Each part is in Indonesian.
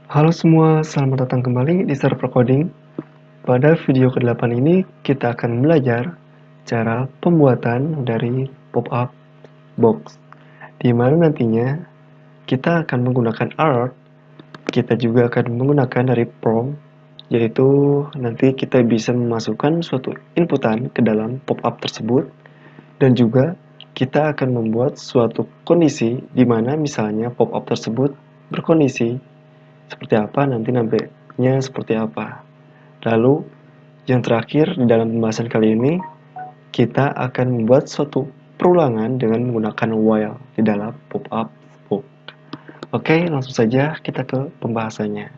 Halo semua, selamat datang kembali di Server Coding. Pada video ke-8 ini, kita akan belajar cara pembuatan dari pop-up box, di mana nantinya kita akan menggunakan alert, kita juga akan menggunakan dari prompt, yaitu nanti kita bisa memasukkan suatu inputan ke dalam pop-up tersebut, dan juga kita akan membuat suatu kondisi di mana misalnya pop-up tersebut berkondisi seperti apa, nampaknya seperti apa. Lalu, yang terakhir di dalam pembahasan kali ini, kita akan membuat suatu perulangan dengan menggunakan while di dalam pop-up box. Oke, langsung saja kita ke pembahasannya.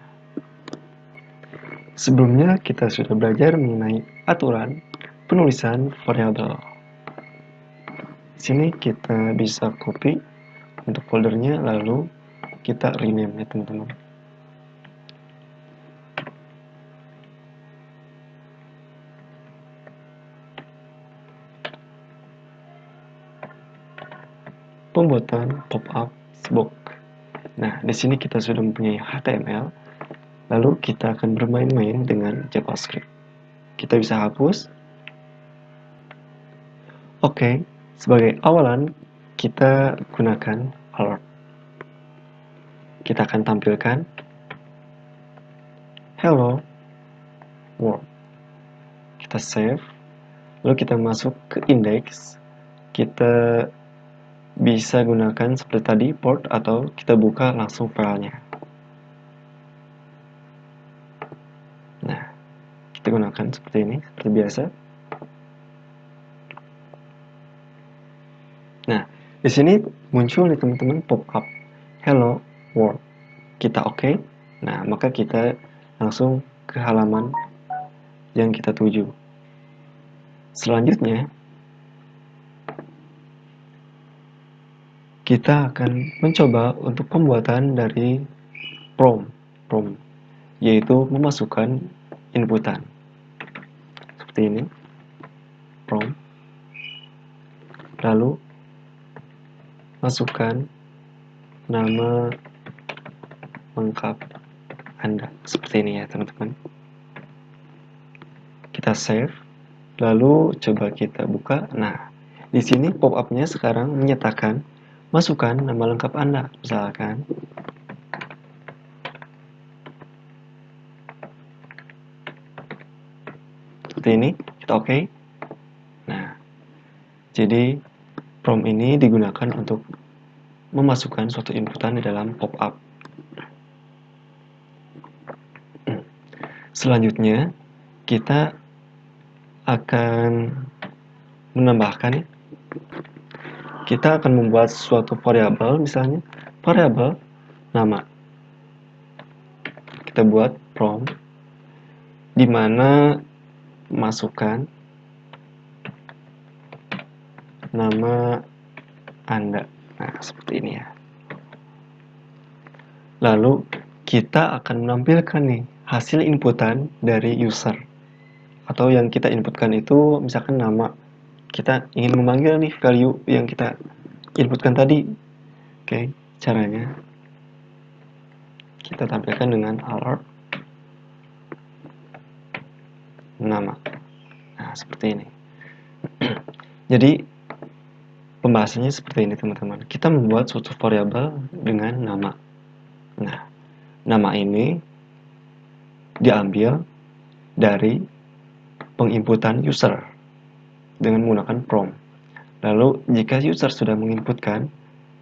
Sebelumnya, kita sudah belajar mengenai aturan penulisan variabel. Di sini kita bisa copy untuk foldernya, lalu kita rename ya teman-teman. Pembuatan pop-up box. Nah, di sini kita sudah mempunyai HTML, lalu kita akan bermain-main dengan JavaScript. Kita bisa hapus. Oke, sebagai awalan kita gunakan alert. Kita akan tampilkan hello world. Kita save, lalu kita masuk ke index. Kita bisa gunakan seperti tadi port atau kita buka langsung filenya. Nah, kita gunakan seperti ini, seperti biasa. Nah, di sini muncul nih teman-teman pop-up hello world. Kita oke. Nah, maka kita langsung ke halaman yang kita tuju. Selanjutnya, kita akan mencoba untuk pembuatan dari prompt, yaitu memasukkan inputan. Seperti ini, prompt. Lalu, masukkan nama lengkap Anda. Seperti ini ya teman-teman. Kita save, lalu coba kita buka. Nah, di sini pop-up-nya sekarang menyatakan masukkan nama lengkap Anda, misalkan. Seperti ini, kita oke. Nah, jadi prompt ini digunakan untuk memasukkan suatu inputan di dalam pop-up. Selanjutnya, kita akan menambahkan, kita akan membuat suatu variabel, misalnya variabel nama. Kita buat prompt, di mana masukkan nama Anda. Nah, seperti ini ya. Lalu, kita akan menampilkan nih hasil inputan dari user. Atau yang kita inputkan itu misalkan nama. Kita ingin memanggil nih value yang kita inputkan tadi. Oke, caranya kita tampilkan dengan alert nama. Nah, seperti ini. Jadi, pembahasannya seperti ini teman-teman. Kita membuat suatu variabel dengan nama. Nah, nama ini diambil dari penginputan user dengan menggunakan prompt. Lalu, jika user sudah menginputkan,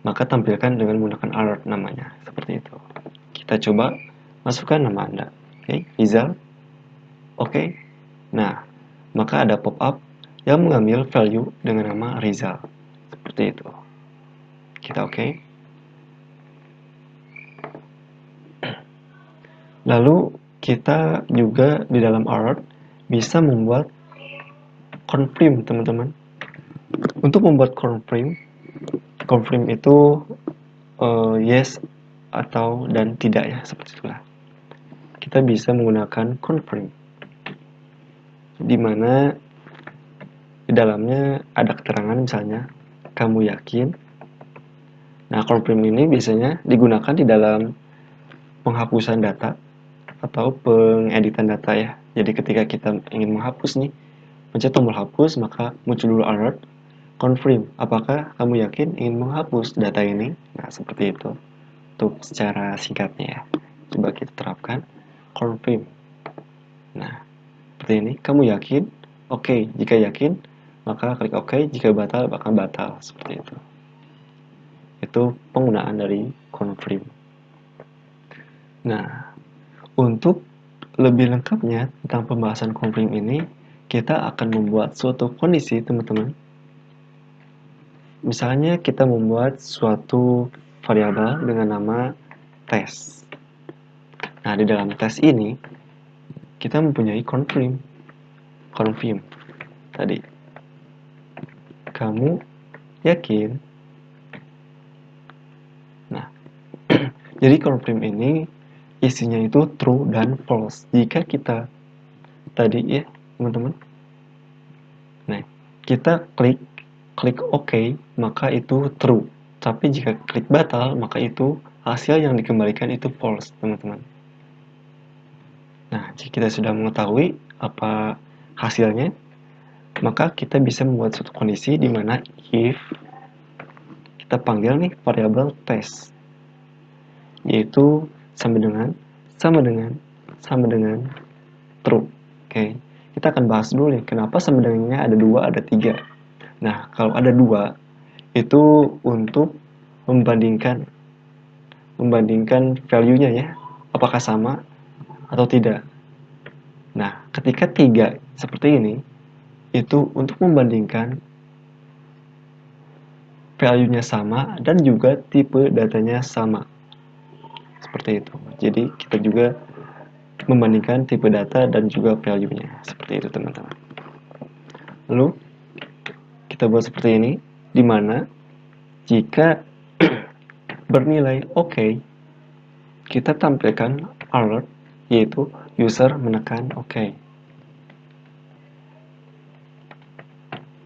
maka tampilkan dengan menggunakan alert namanya. Seperti itu. Kita coba masukkan nama Anda. Oke, Rizal. Oke. Nah, maka ada pop-up yang mengambil value dengan nama Rizal. Seperti itu. Kita oke. Lalu, kita juga di dalam alert bisa membuat confirm, teman-teman. Untuk membuat confirm itu yes atau dan tidak ya, seperti itulah. Kita bisa menggunakan confirm, di mana di dalamnya ada keterangan misalnya kamu yakin. Nah, confirm ini biasanya digunakan di dalam penghapusan data atau pengeditan data ya. Jadi ketika kita ingin menghapus nih, pencet tombol hapus, maka muncul dulu alert, confirm, apakah kamu yakin ingin menghapus data ini? Nah, seperti itu. Untuk secara singkatnya ya. Coba kita terapkan, confirm. Nah, seperti ini, kamu yakin? Oke, jika yakin, maka klik OK, jika batal, maka batal. Seperti itu. Itu penggunaan dari confirm. Nah, untuk lebih lengkapnya tentang pembahasan confirm ini, kita akan membuat suatu kondisi, teman-teman. Misalnya kita membuat suatu variabel dengan nama tes. Nah, di dalam tes ini, kita mempunyai confirm. Confirm. Tadi. Kamu yakin? Nah, jadi confirm ini isinya itu true dan false. Jika kita tadi ya, teman-teman. Nah, kita klik OK, maka itu true. Tapi jika klik batal, maka itu hasil yang dikembalikan itu false, teman-teman. Nah, jika kita sudah mengetahui apa hasilnya, maka kita bisa membuat suatu kondisi di mana if kita panggil nih variabel test, yaitu sama dengan true. Oke, kita akan bahas dulu nih kenapa sama dengannya ada 2, ada 3. Nah, kalau ada 2 itu untuk membandingkan value-nya ya, apakah sama atau tidak. Nah, ketika 3 seperti ini, itu untuk membandingkan value-nya sama dan juga tipe datanya sama. Seperti itu. Jadi, kita juga membandingkan tipe data dan juga value-nya. Seperti itu, teman-teman. Lalu, kita buat seperti ini, di mana jika bernilai OK, kita tampilkan alert, yaitu user menekan OK.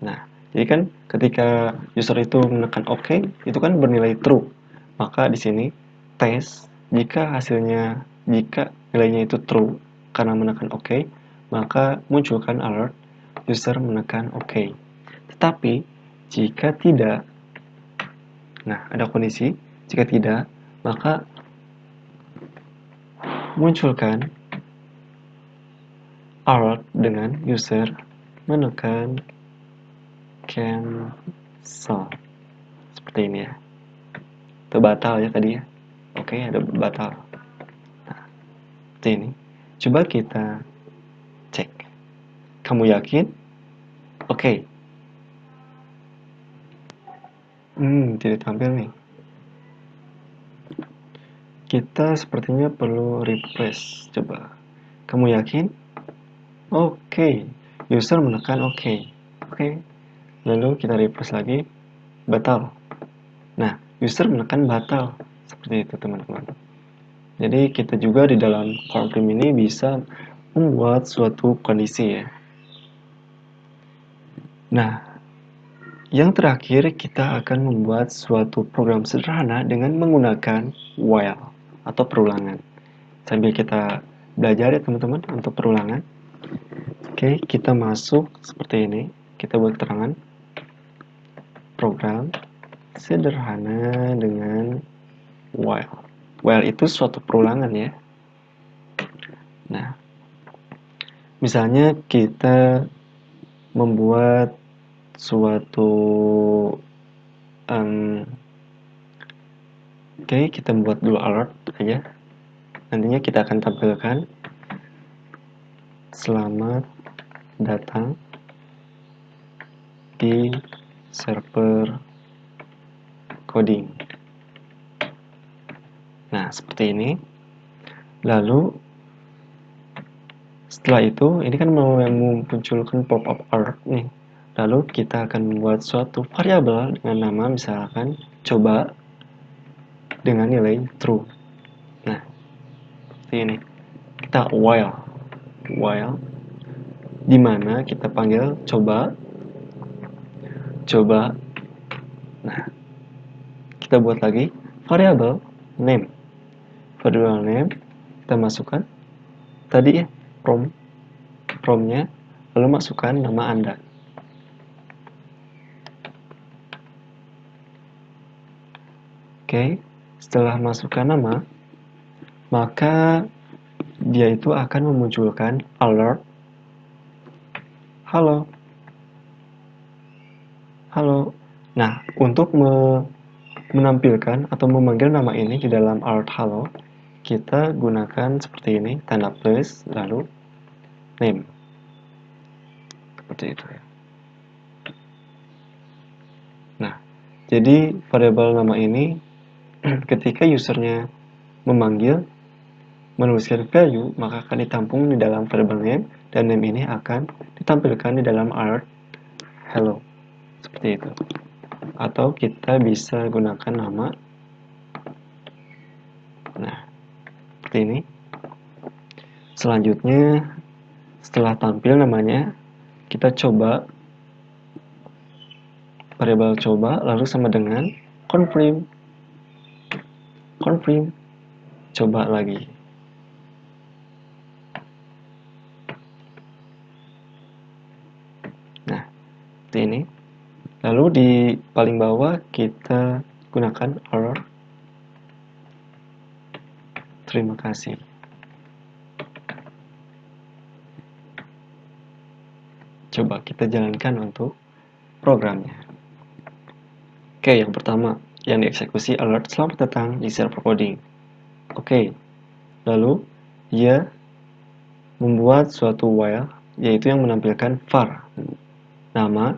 Nah, jadi kan ketika user itu menekan OK, itu kan bernilai true. Maka di sini tes, jika nilainya itu true karena menekan OK, maka munculkan alert user menekan OK. Tetapi jika tidak, nah ada kondisi, jika tidak, maka munculkan alert dengan user menekan cancel. Seperti ini ya. Itu batal ya tadi ya. Oke, ada batal. Nah, seperti ini. Coba kita cek. Kamu yakin? Oke. Tidak tampil nih. Kita sepertinya perlu refresh. Coba. Kamu yakin? Oke. User menekan oke. Oke. Lalu kita refresh lagi. Batal. Nah, user menekan batal. Seperti itu, teman-teman. Jadi, kita juga di dalam confirm ini bisa membuat suatu kondisi ya. Nah, yang terakhir kita akan membuat suatu program sederhana dengan menggunakan while atau perulangan. Sambil kita belajar ya teman-teman untuk perulangan. Oke, kita masuk seperti ini. Kita buat keterangan program sederhana dengan while. While itu suatu perulangan ya. Nah, misalnya kita membuat suatu oke, kita buat dulu alert aja. Nantinya kita akan tampilkan selamat datang di server coding. Nah, seperti ini. Lalu setelah itu, ini kan mau memunculkan pop-up alert nih. Lalu kita akan membuat suatu variabel dengan nama misalkan coba dengan nilai true. Nah, seperti ini. Kita while di mana kita panggil coba. Nah, kita buat lagi variabel name. variable name, kita masukkan tadi ya, promnya, lalu masukkan nama Anda. Oke, setelah masukkan nama, maka dia itu akan memunculkan alert. Halo. Halo. Nah, untuk menampilkan atau memanggil nama ini di dalam alert halo, kita gunakan seperti ini, tanda plus, lalu name. Seperti itu ya. Nah, jadi variabel nama ini ketika usernya memanggil, menuliskan value, maka akan ditampung di dalam variable name, dan name ini akan ditampilkan di dalam alert hello. Seperti itu. Atau kita bisa gunakan nama. Nah, seperti ini. Selanjutnya, setelah tampil namanya, kita coba variabel coba lalu sama dengan confirm. Coba lagi. Nah, seperti ini. Lalu di paling bawah kita gunakan error. Terima kasih. Coba kita jalankan untuk programnya. Oke, yang pertama yang dieksekusi alert selamat datang di server coding. Oke, lalu dia membuat suatu while, yaitu yang menampilkan var, nama,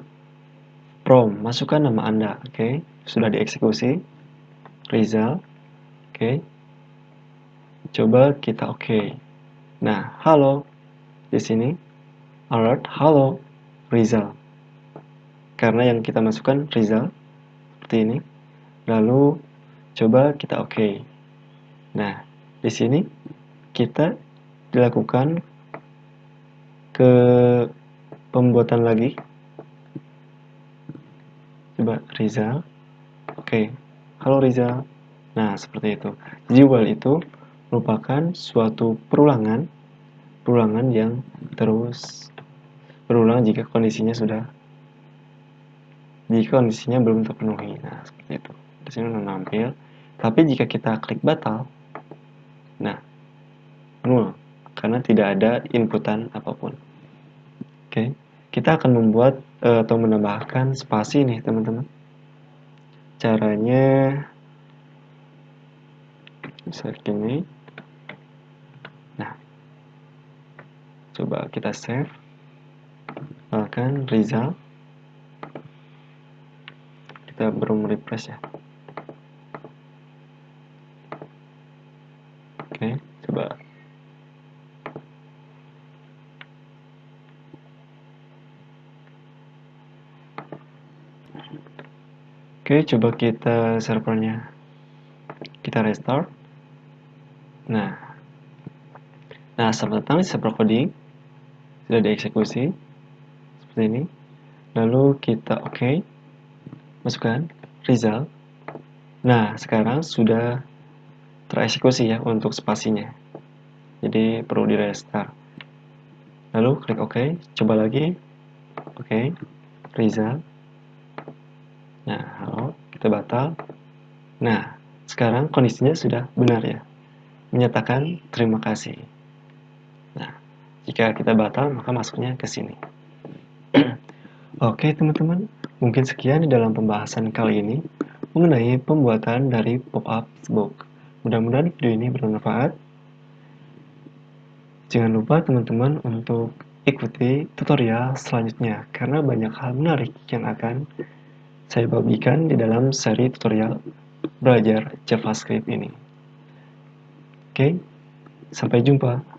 prom, masukkan nama Anda. Oke, sudah dieksekusi. Result. Oke, coba kita oke. Nah, halo di sini alert halo result, karena yang kita masukkan result seperti ini. Lalu coba kita oke. Nah, di sini kita dilakukan ke pembuatan lagi. Coba result. Oke. Halo result. Nah, seperti itu. Jadi while itu merupakan suatu perulangan yang terus berulang jika kondisinya belum terpenuhi. Nah, seperti itu. Di sini udah nampil. Tapi jika kita klik batal, nah, nol, karena tidak ada inputan apapun. Oke, kita akan membuat atau menambahkan spasi nih, teman-teman. Caranya seperti ini. Nah, coba kita save. Akan result. Kita belum refresh ya. Oke, coba. Oke, coba kita servernya. Kita restart. Nah, selamat datang di server coding. Sudah dieksekusi. Seperti ini. Lalu kita oke. Masukkan result. Nah, sekarang sudah tereksekusi ya untuk spasinya. Jadi perlu di restart. Lalu klik OK, coba lagi. Oke, result. Nah, halo, kita batal. Nah, sekarang kondisinya sudah benar ya. Menyatakan terima kasih. Nah, jika kita batal maka masuknya ke sini. Oke, teman-teman. Mungkin sekian di dalam pembahasan kali ini mengenai pembuatan dari pop-up box. Mudah-mudahan video ini bermanfaat. Jangan lupa teman-teman untuk ikuti tutorial selanjutnya karena banyak hal menarik yang akan saya bagikan di dalam seri tutorial belajar JavaScript ini. Oke, sampai jumpa.